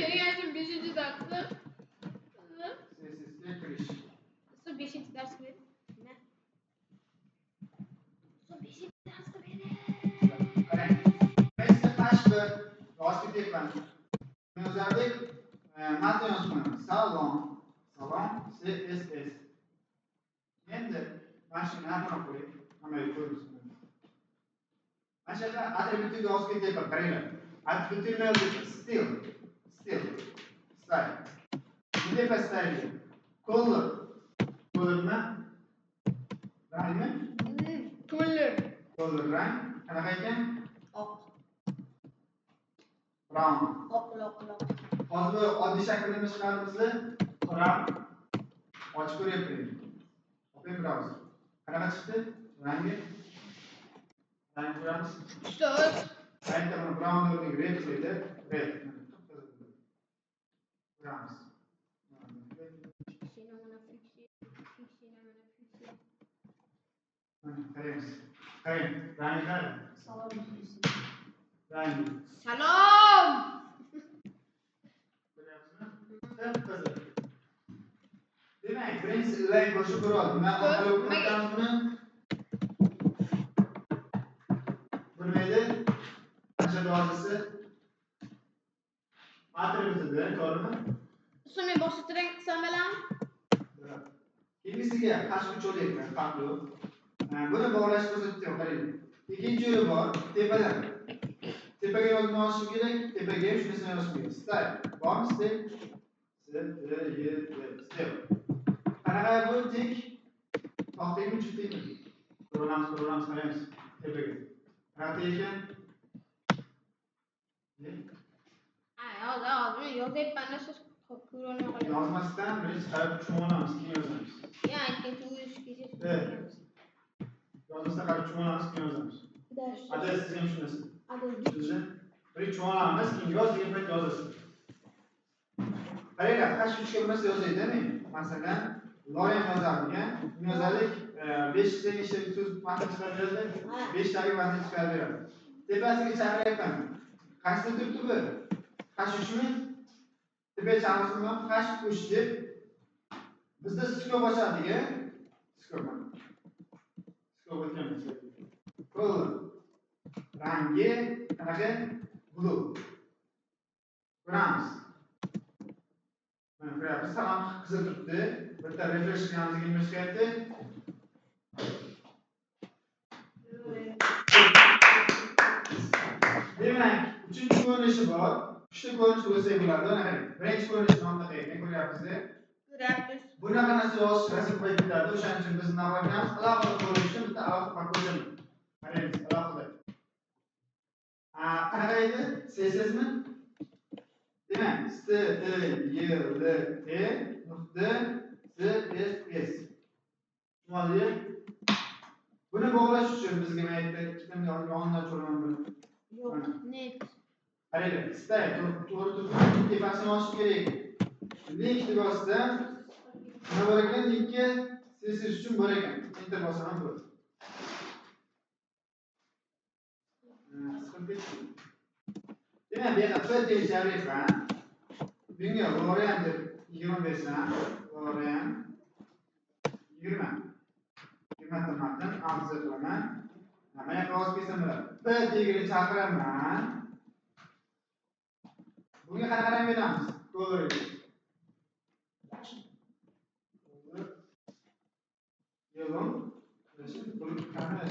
bergandim 5-darsda. Sessizga kirish. Siz 5-dars bering. Ne? Siz 5-dars bering. Qarang. Qaysi tashqi vosita ekan. Yozardik. Matn yozishni. Salom. CSS. Endi mashina aniq qo'ying. Hamma ko'rsin. Mashina attributiga yozib ketyapman. Qaranglar. Attributini yozdik. Style. Style. Bunday pastdagi color. Colormi? Rangmi? Color rang. Qanaqa ekan? Oq. Brown. Oq. Hozir oddiy shaklini chiqaribmiz. Brown. Ochib ko'ryapman. O'qing browser. Qanaqa chiqdi? Rangi. Rang ko'ramiz. Ustoz. Rangda mana brown o'rniga red edi. Red. Ko'ramiz. Qaraymiz. Qarang, rangi qara. Salom. Rangi. Salom. Ko'ryapsizmi? Qizil. Demak, birinchi ilay boshqa qurol. Nima qilib o'qitamiz buni? Bilmaydi. Qancha dozisi? Atributida, to'g'rimi? Uni bostirang qisamalam. Keyingisiga qashqi cho'lak farqli. Buni bog'lash ko'rsatdim, qarang. Ikkinchi yo'li bor, tepadan. Tepaga yozma olishim kerak, tepaga ham shunisini yozishim kerak. Style. Bormi style? Style. Qanaqa bu tik? To'xtaymi, juftaymi? Ko'ramiz, qaraymiz. Tepaga. Qanaqa ekan? Hozir yozyapman, siz ko'rolmay qolyapsiz. Yozmasdan birinchi qarab tushunamiz, keyin yozamiz. Ikkinchi o'yish kechasiz. Yozmasdan qarab tushunamiz, keyin yozamiz. Adres ham shunisi. Sizni birinchi tushunamiz, keyin yoz degan payt yozasiz. Qaranglar, qash uchga bo'lmasa yozaydi-mi? Masalan, loyim yozardik, buni yozalik, 5 ta ishli so'z matn chiqarib beradi, 5 tagi matn chiqarib beradi. Tepasiga chaqiryapman. Qanchta turibdi bu? Qash uchmi? Tepa chaqirishmi? Qash uch deb bizda skop ochadi-ku. Skop o'tganmiz. Color. Rangi qanaqa? Blue. Ko'ramiz. Mana ko'ryapsiz, hamma qizil turibdi. Bitta refresh qilganimizga nima chiqyapti? Demak, uchinchi ko'rinishi bor. Uchta ko'rinish bo'lsa bo'ladi. Qarang. Birinchi ko'rinish bunaqa ekan, ko'ryapsiz-ku. Ko'ryapsiz. Bunaqa narsa yozish rasm qo'yib ketadi. O'shaning uchun biz nima qilamiz? Alohida ko'rinishni bitta alohida paketini. Qaraymiz, alohida. Qanaqa edi? CSSmi? Demak, style.css. Tushunarli? Buni bog'lash uchun bizga nima aytdi? Kimni yonidan cho'raman buni? Yo'q, net. Qaranglar, style to'g'ri turib, tepasini olish kerak. Link deb yozsam, nima bor ekan? Linkka CSS uchun bor ekan. Enter bosaman bo'ladi. Demak, bu yerda P tegishaversan. Bunga variant deb 20 bersam, variant 20. 20 ta matn abza qilaman. Mana yoqqa yozib kelsam bo'ladi. P tegini chaqiraman. Bunga qanaqa rang beramiz? Color. Yellow. Qanaqa?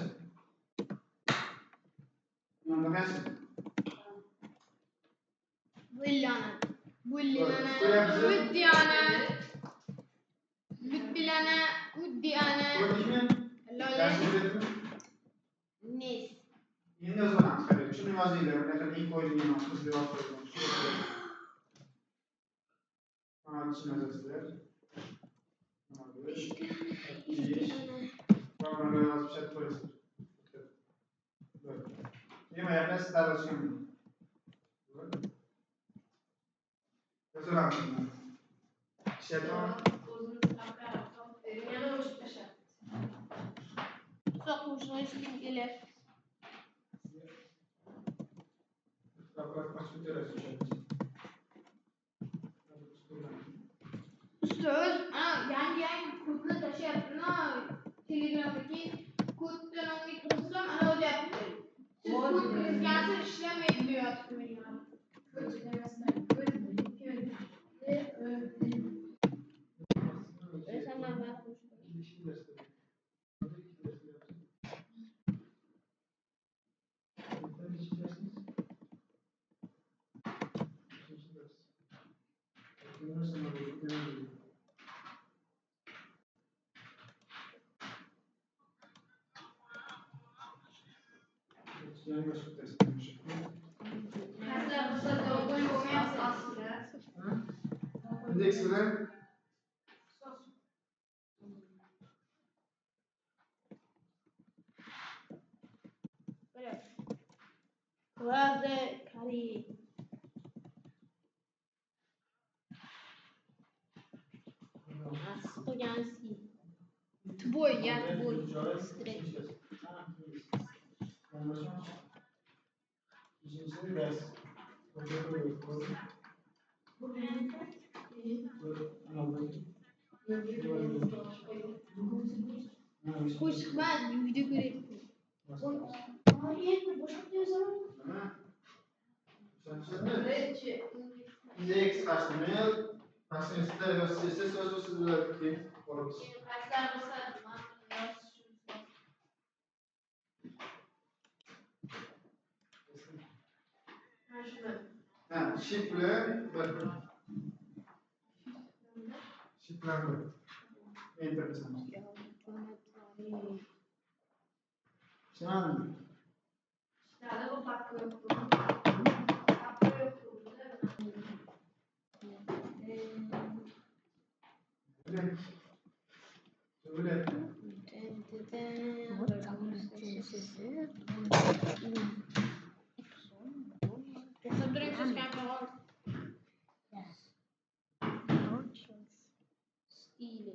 ودي أنا نيس. Endi yozamiz, qarang. Shuni yozinglar, unaqa link qo'yilgan qizli yozib qo'ydim. Mana shuni yozasizlar. Mana bu yozib chat qo'yasizlar. Nima yapasiz? Tarashgan. Yozamiz. Shaton. Yana o'chib tashlayapti. So'qishni ishim kelar. Nasıl işlemeyi biliyorsun ya? Indeks bilan Where's the curry? Aspojanski. Твой, я твой. Стрей. Hoş ben video göreyim. Indeks qaçmıyor. Pasyensda yo'siz so'z qolamiz. Ha, shift bilan shift bilan enter qilamiz. Tushunarlimi? Öyle. Stile.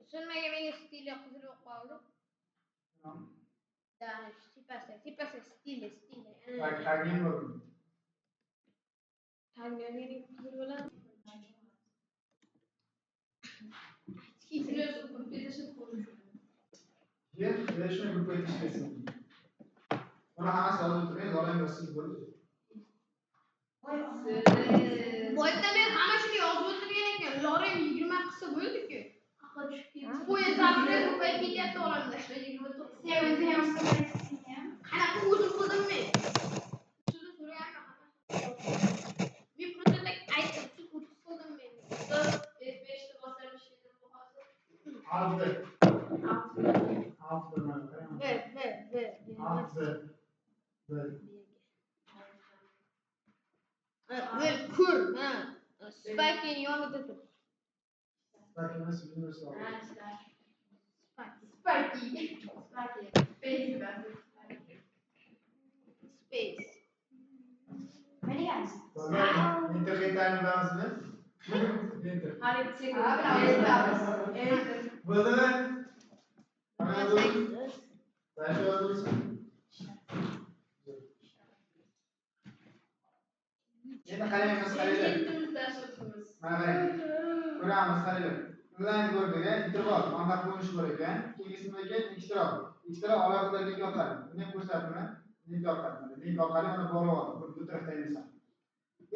Düşünmeye beni stile kızılıp kaldı. Tamam. Daha tipase stile. Tagim var. Hangi kızılıp Biliyorsun, kompetitif konuşuyor. Yer şuna grup yetişmesin. Ona hamas alıp oturmayın, zorlayın basın böyle. Bu arada ben hamasını yazıp oturgan ekan. Loren 20 qilsa bo'ldi-ku. Bu yazarlar grup ketayapti olamda. 29. Sevindi ham qilmaysiz. Qanaqa o'zim qildim men? Sizni so'rayapman. Men protoda aytdim, siz o'tib qildim men. F5 da bosarmish dedim bu hozir. Altı. Altı mı? Ver. Altı. Ver kur. Ha. Spike'in yonida tur. Spike nasıl bilmiyorsun? Spike. Space. Many guys. Tamam. İnternetten lazım mı? Enter. Buldu mu? Hemen dur. Ben şu an dursun. Endi qaraymiz, Mana qarang. Ko'ramiz, qaranglar. Inline ko'rdik, interval, mandaq bo'lishi kerak ekan. Ikkinchisidan ikkitaro. Ikkitaro alohida link orqali. Buni ham ko'rsatdim. Link orqali. Link orqali uni bog'lab oldim. Bu tarafda emisan.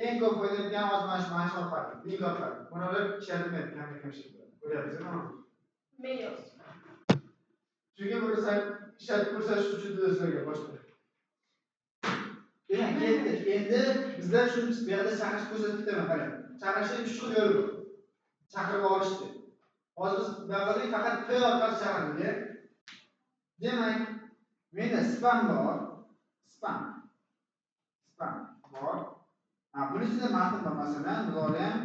Eng ko'p foydalangan ozmash orqali. Link orqali. Bunalar ishlatilmaydi kam shaklda. Ko'ryapsizmi? Medios. Chunki buni sayt ishlatib ko'rsatish uchun sizlarga boshqa. Endi bizlar shu bu yerda chaqirish ko'rsatib ketaman, qarang. Chaqirishning 3 xil yo'li bor. Chaqirib olishdi. Hozir biz bunaqa faqat P orqali chaqirdik. Demak, menda spam bor. Spam bor. Ha, bunisida matn bor, masalan, Lorem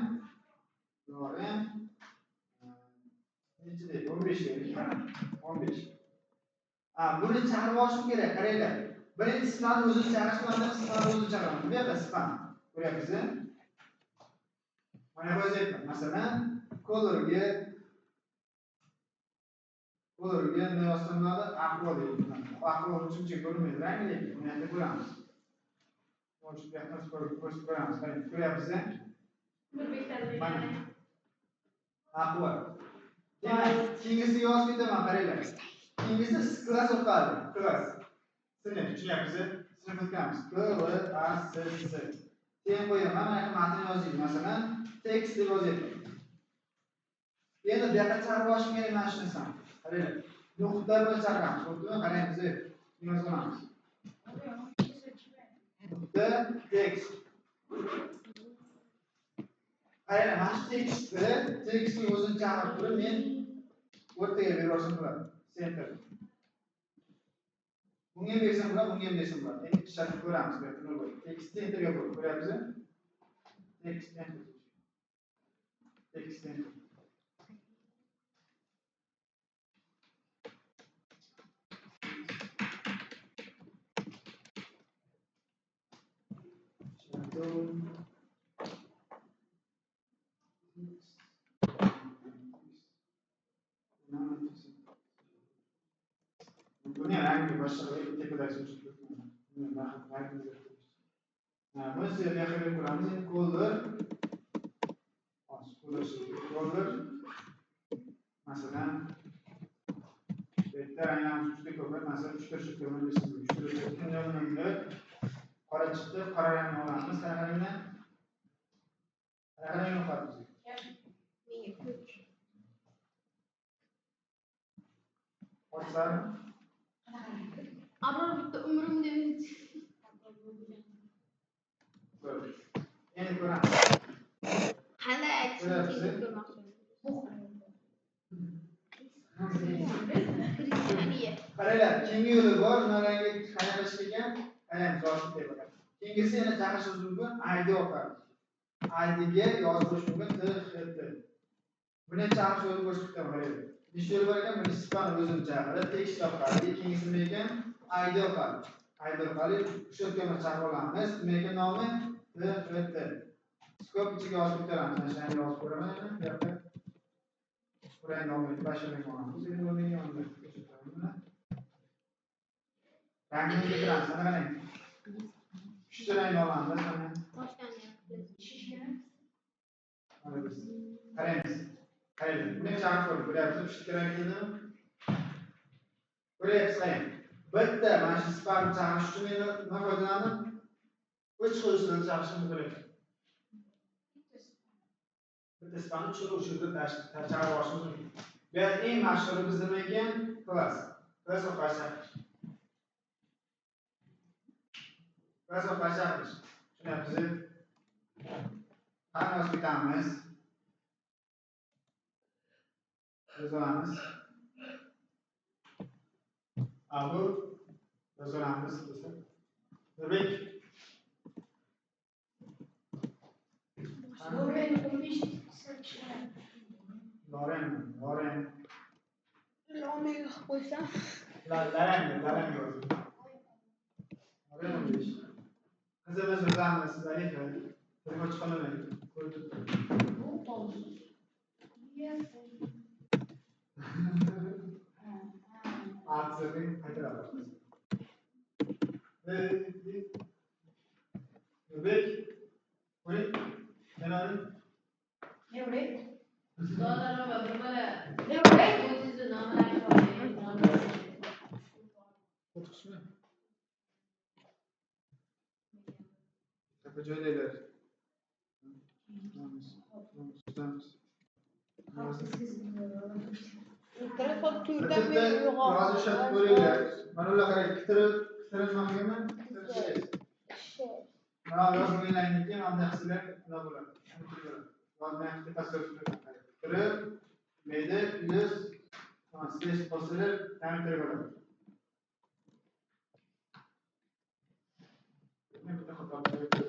nechida 15 deylik. 15. Ha, buni chaqirib olishim kerak, qaranglar. Birinchi spam o'zini chaqirish bilan spam o'zini chaqiraman. Bu yerda spam. Ko'ryapsizmi? Mana bu yerda masalan, colorga ne yozsanlar ahvol deydi. Ahvol uchinchi ko'rinmaydi, rangli. Buni endi ko'ramiz. O'sha yoqdan ko'ramiz. Ko'ryapsizmi? Mana. Aqwa. Demak, keyingisi yozib ketaman, qaranglar. Keyingisi klass o'qadi. Klass. Sinf, tushunyapsizmi? Sinf o'tganmiz. Klass. Keyin qo'yaman, mana shu matn yozing. Masalan, tekst deb yozyapman. Endi bu yoqqa chaqirib olish kerak mana shu narsani. Qaranglar. Nuqta bilan chaqiramiz. To'g'rimi? Qaraymiz. Yozamiz. Nuqta tekst. Qaranglar, mana shu tekstning o'zini chaqirib turib, men o'rtaga bersam bo'ladi. Center. Bunga ham bersam bo'ladi, bunga ham bersam bo'ladi. Endi ishlatib ko'ramiz. Tekst centerga qo'yib ko'ryapsizmi? Tekst center. Tekst center. Buni rangi boshqa tepada suzib buni sizga qilib ko'ramiz. Endi color masalan bu yerda ranglarni juda ko'p, masalan 3 ta qora chiqdi, qora rangni olamiz. Qaranglar. Rangni yo'qotamiz. Qo'shsam Abror bitta umrimda endi ko'ramiz. qanday qaranglar, keyingi yo'li bor. Naranga qaynash ekan, qarang, yozib qo'yib. Keyingisi yana chaqirishingiz mumkin. ID o'qadi. ID ga yozib qo'yish mumkin. TXT. Buni chaqirish yo'li ko'rsatdim, qarang. Nechta yo'l bor ekan? Birinchisi fan o'zini chaqiradi, tekst o'qadi. Ikkinchisi nima ekan? ID o'qadi. ID orqali shu yerga chaqira olamiz. Nima ekan nomi? TXT. Skop ichiga yozib o'tiramiz. Mana shuni yozib ko'raman endi. Bu yoqda Kurang nomini bashirlik olamiz. Endi uning yonida ko'rsataman. Rangni o'zgartiramiz. Mana qarang. 3 ta rang olamiz. Mana qaraymiz. Qarang. Buni chaqirib ko'ring. Ko'ryapsizmi? 3 ta rang keldi. Ko'ryapsiz, qarang. Bitta mana shu spam chaqirish uchun men nima foydalanaman? Uch xil usulda chaqirishni bilaman. Bitta spamni uch xil usulda chaqirib olishimiz mumkin. Bu yerda eng mashhuri bizda nima ekan? Class. Class orqali chaqirish. Class orqali chaqirish. Tushunyapsizmi? Qani yozib ketamiz. Yozamiz. Abu yozamiz desa. Nurbek. Loren. Loren qo'ysam. Loren yozib. Loren 15. Qizimiz o'zamiz sizlarga keldi. Telefon chiqamaydi. Ko'rib Atsini qaytaramiz. Nurbek. Qo'y. Menani. Nurbek. Qo'rqishmi? Tepa joylaylar. Yozib ishlatib ko'ringlar. Mana ular qarang, kitirib nima qilganman? Mana yozganlardan keyin bunday qilsalar nima bo'ladi? Yozmay tepasiga kitirib, mayda, plus, slash qo'shilib, ta'mintirib oladi. Men bitta xato qilib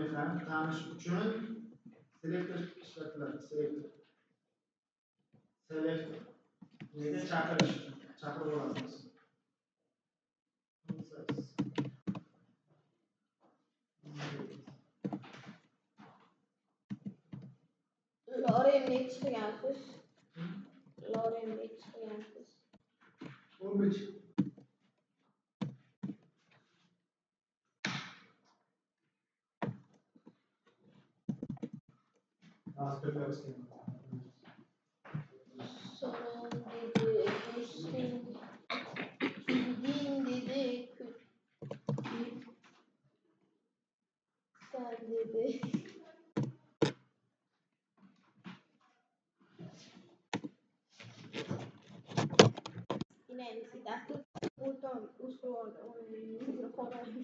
mekan tanish uchun selektor ishlatiladi. Selektor. Nega chaqirish uchun? Chaqirib olasiz. Lorem chiqgansiz. Lorem chiqgansiz. 15. Son dedi, düştüm. Gideyim dedi, sen dedi. Yine silahlı buradan usul mikrofonu.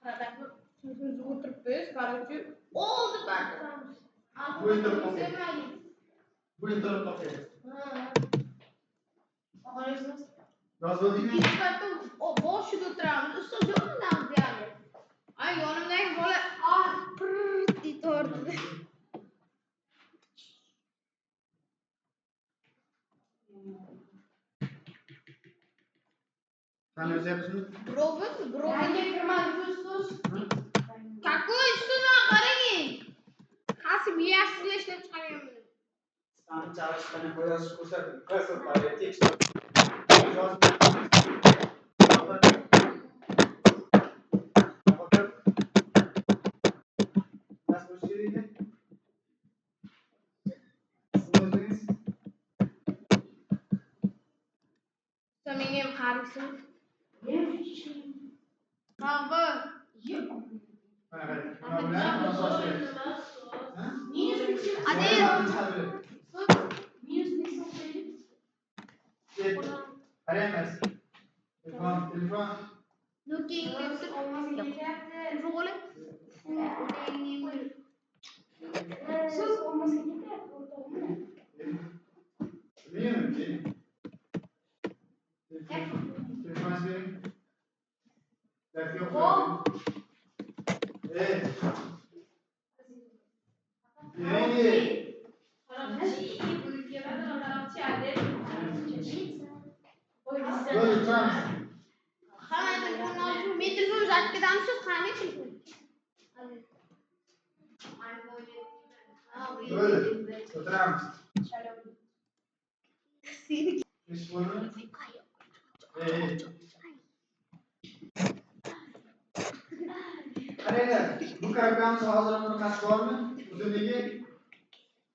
Kadar sözü oturup biz karıcı oldu ben. Buyurun okey. Buyurun okey. Yozildingmi? İkinci katta o boşu götüremiz. Ustoz yok mu lan yani? Ay yanımdaki bola pırrrt diye tordu. Sen özyapsınız? Brovin kırmadı ustoz. Какой üstüne karayın? Kasım yersizle işlem çıkarıyorum bunu. Sen çalıştığını koyarız kurtarın. Kısır parayı tekst. Nasıl bir şeydi? Sınırdınız. Samimiyim karısın. Baba. Evet. Buna bilen nasıl başlıyoruz? Hadi. Arayamaz. Telefon. Looking lipstick. Roll. Söz olması gerekir. Biliyor musun? Telefon verin. Ders yok. Evet. Yeni. Böyle trans. Hemen telefonunu alıp bir telefonu zaten bir tane söz kaynağı telefon. Böyle. Trans. İş bunu. Qaranglar, bu karabiyamiz hozir uni qasdi bormi? Uzunligi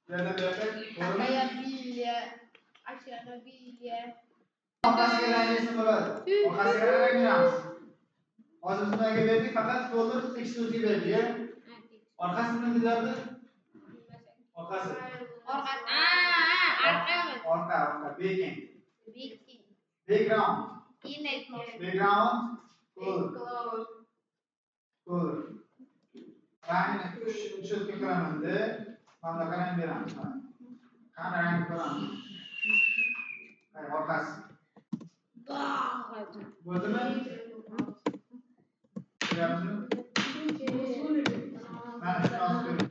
yerdan buyoqqa Kakaya bilye. Aşağıda bilye. orqasiga ranglasin bo'ladi. Orqasiga rang beramiz. Hozir bunga berdik, faqat to'ldir teksturga berdik. Orqasi nima deyiladi? Orqasi. Orqa, backend. Background. Background. Color. Rangni tushirib ko'ramanda mana bunaqa rang beramiz. Qani rang ko'ramiz. Orqasi. Bo'ldimi? Ko'ryapsizmi? Mana shuni olib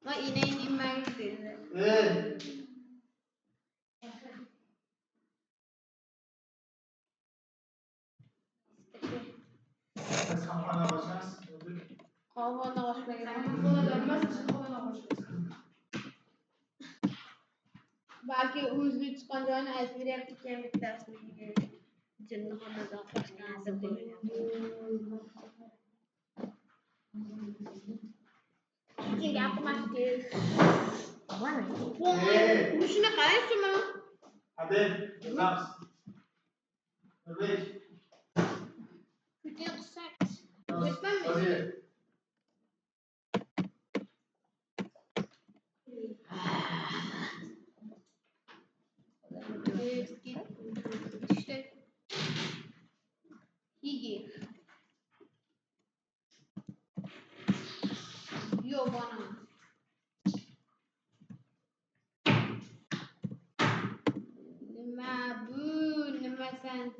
Ma ineğin inmeyi dedi. Siz kampanya başlayasınız. Havada başlayalım. Belki hızlı çıkan joyunu aytmayacak ekanlik darsligiga jinnixonada qo'shgansiz. Sizin gapirmasdingiz. Mana. Hey. Shuni qaraychi mana. Hadi. Yozamiz. Nurbek. Putin qissak. O'tmanmi? Hozir. İşte. Higi. Yo bana. Nima bu? Nima sen?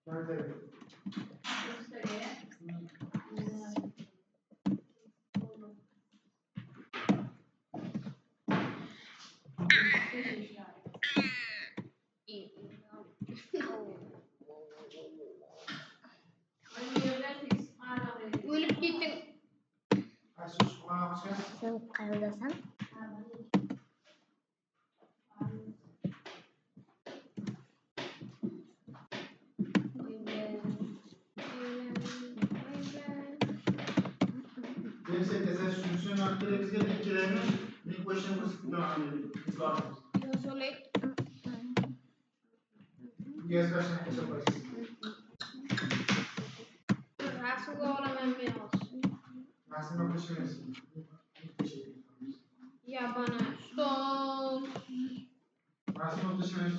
Hadi. O'lib ketding. Asus qanaqa chiqadi? Sen qayerdasan? Ben sen kesa shuni orqaligizga link kelaymi? Link qo'yishni ko'rsatib Yo solay. Yazgashni qo'shib qo'yasiz. Rasmga olaman men hozir. Rasmni qo'shamiz. Ya bana stol. Rasmni qo'shamiz.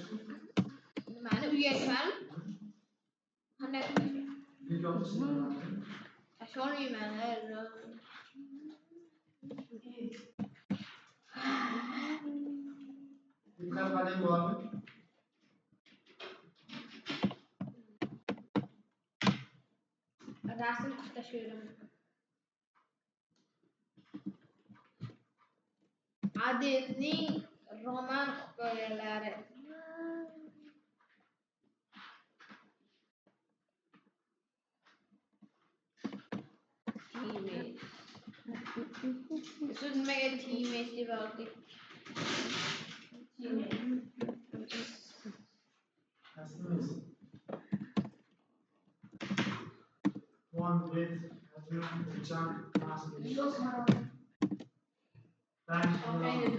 Nimani uyga chiqarim? Qanday qilishim? Link olishni. Tasholmayman. Linklar qanday bo'ladi? Rasm tashlayorum. Ademning roman hikoyalari. Teammate. Siz nimaga teammate deb oldik? Rasmimiz. One with jump rasmimiz. Titanic.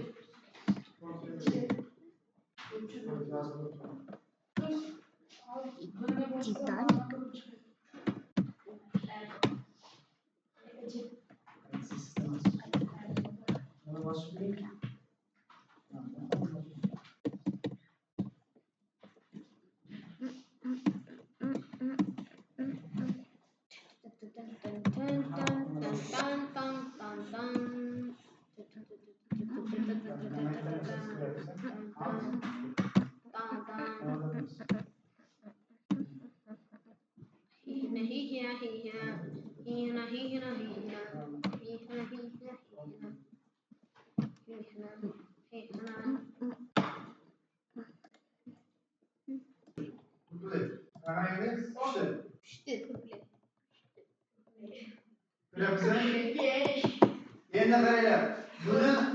Endi qaranglar.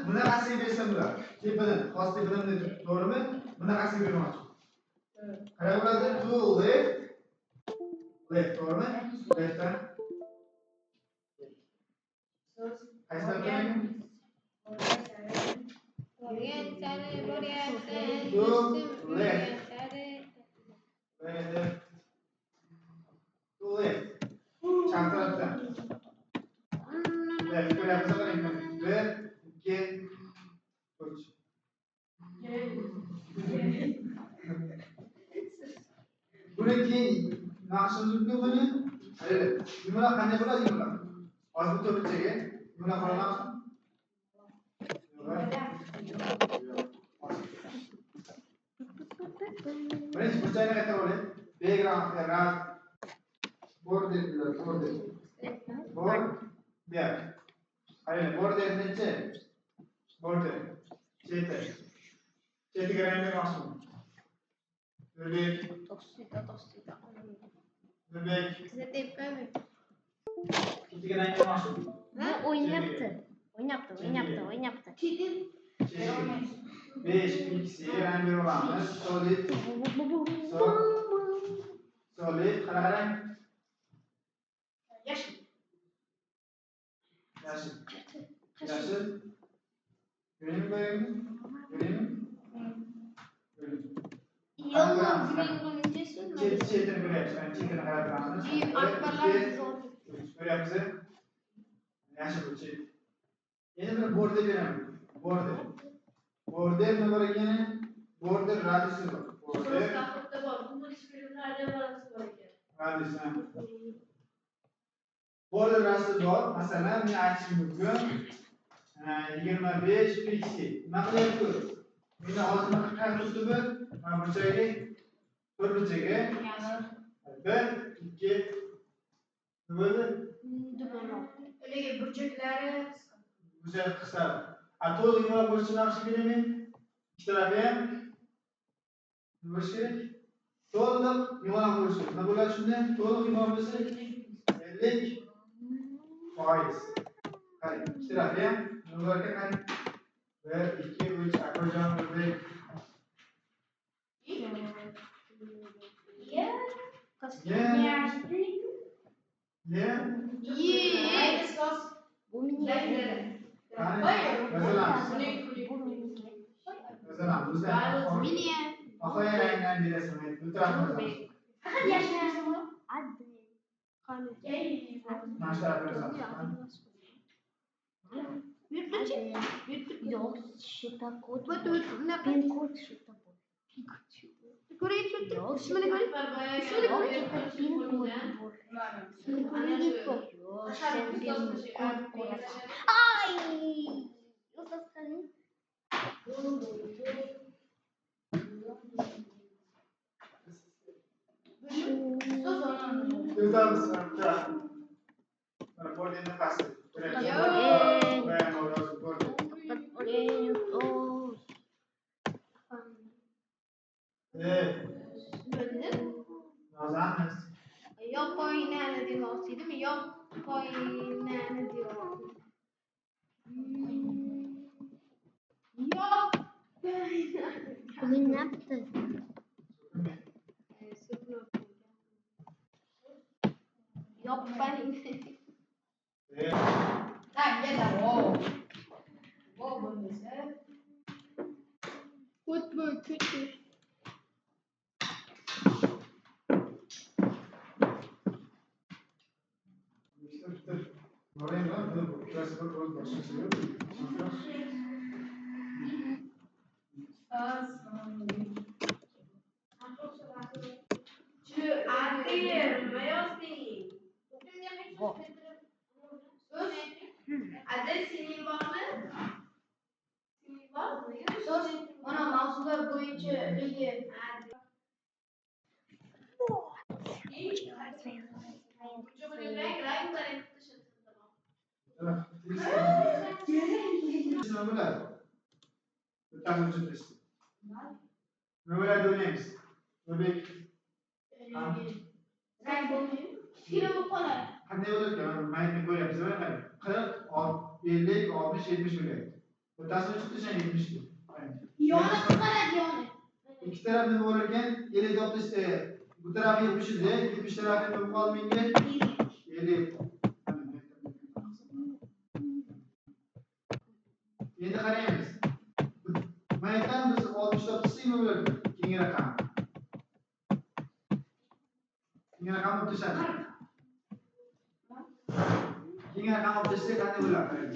Bunaqasiga bersam bo'ladi. Tepini, xos tepini to'g'rimi? Bunaqasiga bermoqchi. Qarang bo'ladi. To left. Left to'g'rimi? Leftdan. Qaysi tarafdan? To left. Chap tarafdan. Left ko'ryapsiz qarang. 1, 2, 3. Buni keyin naqshingizni buni. Hayır. Nimalar qanday bo'ladi nimalar? Hozir bu to'rtchaga nimalar qo'yamiz? Birinchi burchakni qaytarib oling. Background ras border bilan border. Border. Hayır, border nechi? Border. Cheti. Chetiga rangni boqsin. Nurbek. To'sita. Nurbek. Siz deb qo'ymang. Chetiga rangni boqsin. Bu o'ynayapti. O'ynayapti. Chidin 5 x'i rang berib olamiz. Solid. Solid. Qarang. Yashil. Yashil. Yashil. Green koyaymi? Green. Yellow, green ko'rinishsin. Chetini ko'ryapsiz. Mana chetini qarab turamiz. Ko'ryapsiz? Yashil bu chet. Endi bir border beraman. Border. Border nima bor ekan? Border radiusi bor. Border radius. Border radiusi bor. Masalan, men aytishim mumkin. 25 pixel. Nima qilyapti? Meni hozir qanday turibdi? Mana bunchaga, bir bunchaga 1, 2 nima bo'ldi? Ularga burchaklari Buncha qisqa. To'liq yumaloq bo'lishi naqshi kerakmi? Ikki tarafi ham nima bo'lishi kerak? To'liq yumaloq bo'lishi. Nima bo'ladi shunda? To'liq yumaloq bo'lsa 50%. Qarang, ikki tarafi ham nima bo'lar ekan? Qarang. 1, 2, 3 akojon bo'ldi. Bu meniki. Masalan, bizda oxirgi rangdan berasizmi? Bu tarafni Addi. mana shu tarafga berasiz. Yo'q, shita-kod. Pin-kod shita-kod. ko'rayotgan Yo'q, ismini ko'ring. Ismini yo'q, ko'ring. shita pin-kod bor. Yo'q, sen pin-kod ko'rasan. Ay! Ustoz qani? Yozamiz. Mana borderni pasti. Yozamiz. Yo'q-qo'ynani demoqchi edimi? Yo'q-qo'ynani demoqchi. Uning napti. Yo'q-qo'ynani. Kötü. Ada senin var mı? Senin var mı? Söz ona mavzular bo'yicha bilgi. Nima bo'ladi? O'tamiz o'tamiz. Nima bo'ladi o'ylaymiz? O'bek. Rang bo'lmaydi. Film qoladi. Qanday bo'lar ekan? Mayni ko'ryapsiz, mana 40, 50, 60, 70 bo'lyapti. O'rtasini ochib tashlang 70 ga. Yoni qoladi yoni. İki taraf nima bo'lar ekan? 50 topishsa, bu taraf 70 ida, 70 tarafi nima qoldi menga? 50. Endi qaraymiz. Maydan biz 60 topsak nima bo'lar ekan? Keyingi raqam. Keyingi raqamni tashadi. Keyingi raqamni tashsa qanday bo'ladi?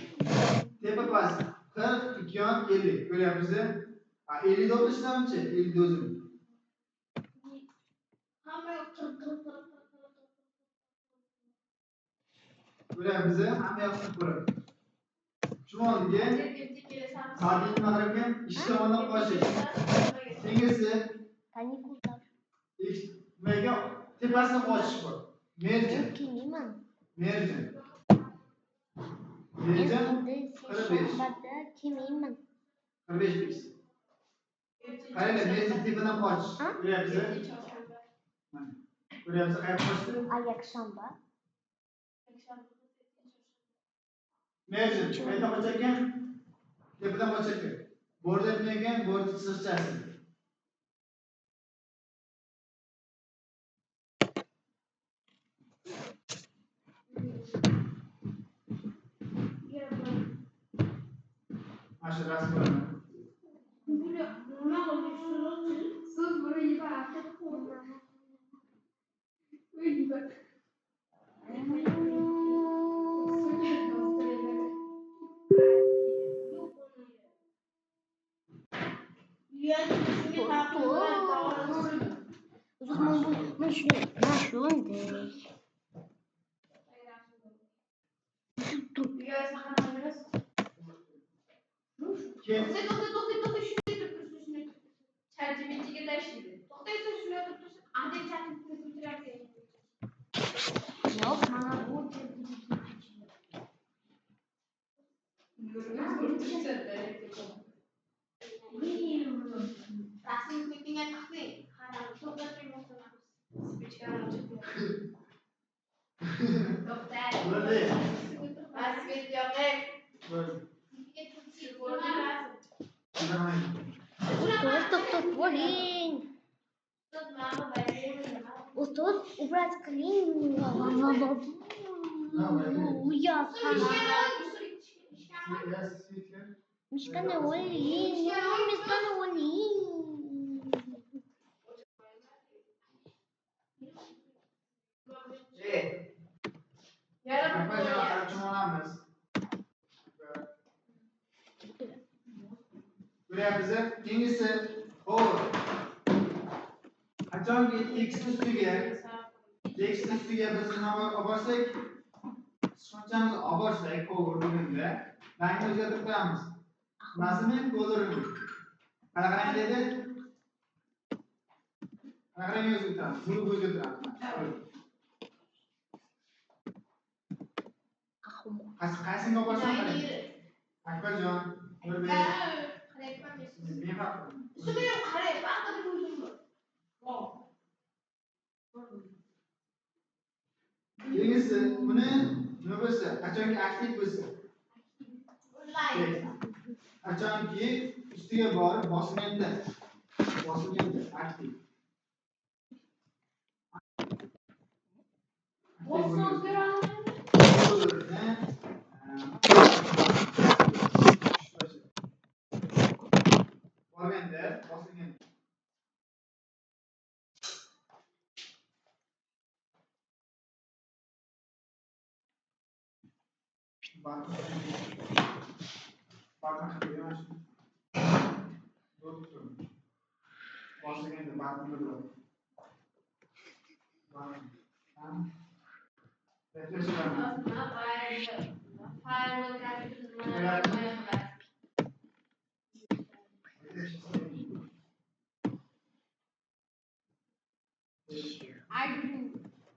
Tepa past 40, 2 yon 50. Ko'ryapsiz? 50 da o'tishdanchi? 50 da o'zim. Hamma 40. Ko'ryapsiz? Hamma yoq qilib ko'radi. Shimoliga Sadiq nima qilar ekan? Ishchi tomondan qochish. Kengasi Kanikullar. nimaga tepasidan qochish bor. Merjan. Kelmayman. Merjan. Men Merjan endi seshanbada kelmayman. 45 pix. Qaranglar, merjan tepadan qochish. Ko'ryapsiz? Mana. Ko'ryapsiz qayerga qochdi? Yakshanba. Merjan qayerdan qochar ekan? Tepadan qochar ekan. Borda bilmagan borchi sirchasi. Mana rasm bilan. Siz buni ibarati Kim? Ustoz ubrat qiling. Мишканы олин. Ko'ryapsiz? Keyingisi hovur. Qachonki tekst ustiga biz nima olib borsak, shunchamiz olib borsak hovur deganda rangni o'zgartirib qo'yamiz. Nimasini? Kolorini. Qanaqa rang dedi? Qanaqa rangni o'zgartiramiz? Buni o'zgartiramiz. Qaysini olib borsak qarang. Akbarjon, Nurbek. Men haqim. Keyingisi buni nima bo'lsa, qachonki aktiv bo'lsa. Qachonki ustiga borib bosimenda aktiv. Borganda bosilgan. Bakın görüyor musun? Doktor. Bosilganda batni bor. Tamam. Refresh qilamiz.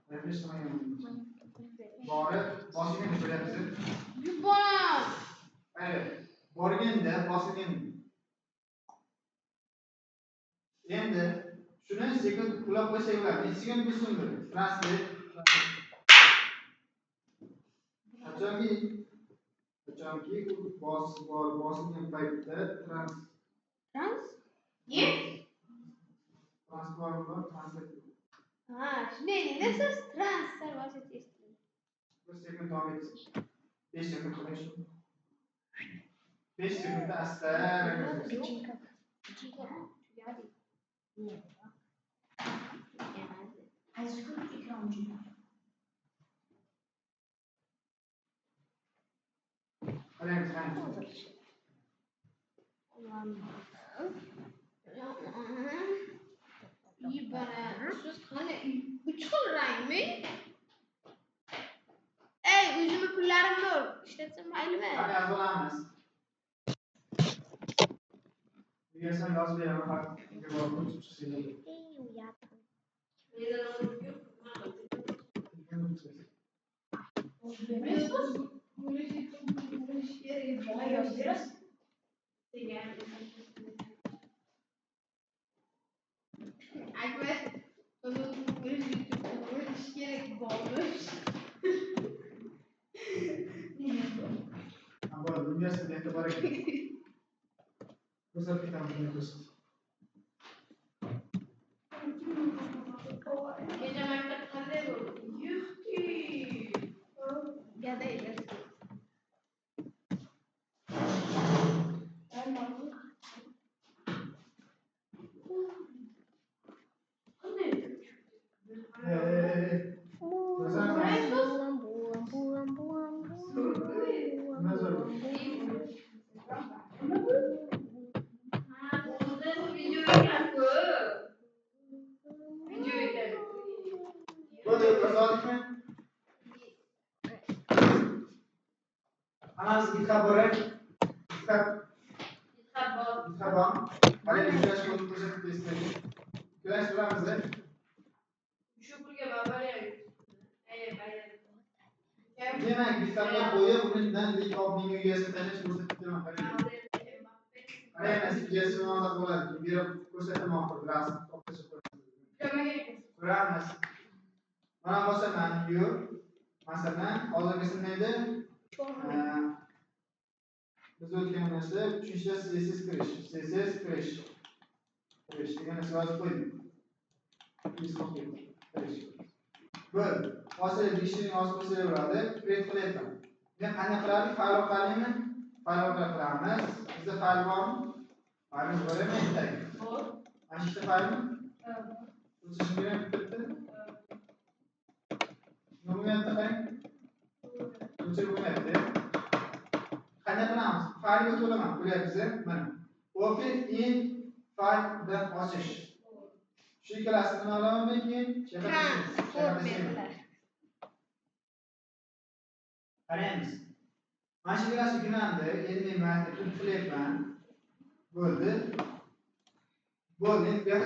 Refresh qilamiz. Borib bosilganda ko'ryapsiz. Evet. Borganda bosilgan. Endi shuni sekund qulab qo'ysak bo'ladi. Necha sekund bo'lsin bu? Transfer. Qachonki bosilgan paytda transfer. Shunday siz transfer vositasi. 1 sekund davom etsin. 5 sekund qilish. 5 sekundda asta-asta. Qarang, Siz qani 3 xil rangmi? Ey, o'zimni pullarim bor. Ishlatsam maylimi? Qani yozamiz. Yersan yozib beraman, faqat borib chiqishinglar. Universitetda bor ekan. ko'rsatib ketaman buni ko'rsatib. Kecha maktab qanday bo'ldi? Yuxti. Gaday edi. Bo'ldi, ko'rsatdikmi? Anamiz GitHub bor. GitHub bor. Hali izlash bo'lib ko'rsatib bersangiz. Kurash qilamiz. Shu pulga babalar. Demak, GitHubga qo'yib, undan likopning uyasiga tashlash ko'rsatib beraman. Qaraymiz, uyasi nima bo'ladi? Berib ko'rsatmoqchi rasm to'plashib qo'yamiz. Ko'ramiz. Mana bosaman, view. Masalan, hozirgisi nima edi? Biz o'tgan narsa 3-da CSS kirish degan narsa yozib qo'ydim. Bo'l. Hozir dictionary yozib qo'ysa bo'ladi. Create qilyapman. Men qanday qilamiz? Fayl orqalimi? Fayl orqali qilamiz. Bizda fayl bormi? Faylimiz bor emas. Bor. Mana shu faylmi? O'chishni ham bitta. Nima bo'lyapti qarang? O'chirib bo'lmayapti. Qanday qilamiz? Faylga to'laman, ko'ryapsiz? Mana. Open in file dan ochish. Shu ikkalasini nima olaman keyin? Qaraymiz. Mana shu ikkalasi yuklanadi. Endi men mana qilyapman. Bo'ldi. Bu yerda